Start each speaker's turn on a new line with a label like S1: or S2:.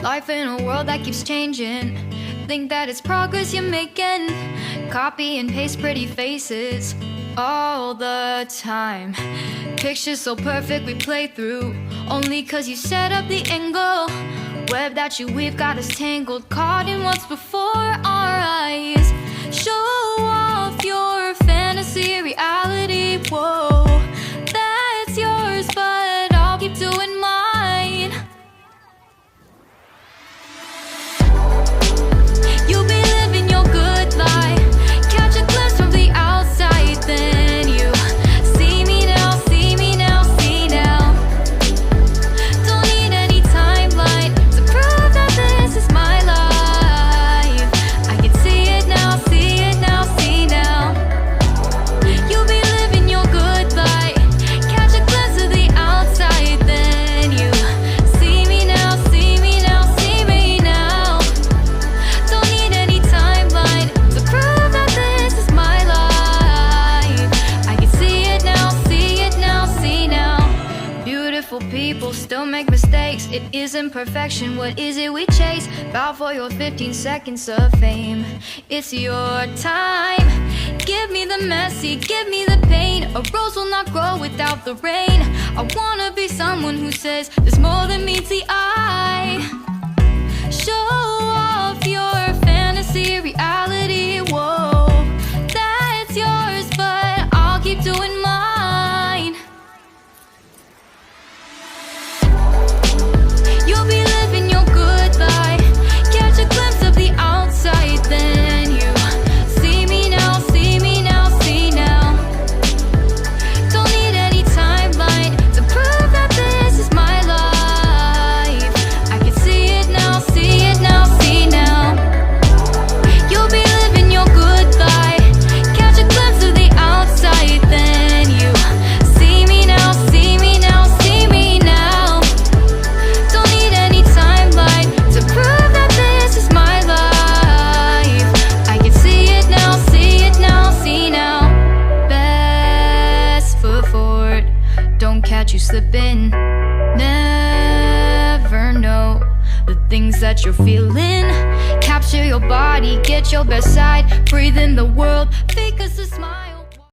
S1: Life in a world that keeps changing. Think that it's progress you're making. Copy and paste pretty faces all the time. Pictures so perfect we play through, only cause you set up the angle. Web that you weave got us tangled, caught in what's before our eyes. Show off your fantasy reality, whoa, that's yours, but I'll keep doing mine. You'll be living your good life, catch a glimpse from the outside, then you see me now, see me now, see now. Don't need any timeline to prove that this is my life. I can see it now, see it now, see now. You'll be living your good life, catch a glimpse of the outside, then you see me now, see me now, see me now. Don't need any timeline to prove that this is my life. I can see it now, see it now, see now. Beautiful people still make mistakes. It isn't perfection, what is it we chase? Bow for your 15 seconds of fame. It's your time. Give me the messy, give me the pain. A rose will not grow without the rain. I wanna be someone who says there's more than meets the eye. Show off your fantasy reality, whoa, that's yours, but I'll keep doing mine. You'll be living your good life, catch a glimpse of the outside, then you see me now, see me now, see now. Don't need any timeline to prove that this is my life. I can see it now, see it now, see now. You'll be living your good life, catch a glimpse of the outside, then you see me now, see me now, see me now. Don't need any timeline to prove that this is my life. I can see it now, see it now, see now. Best foot forward, don't catch you slipping. Never know the things that you're feeling. Capture your body, get your best side. Breathe in the world, fake us a smile.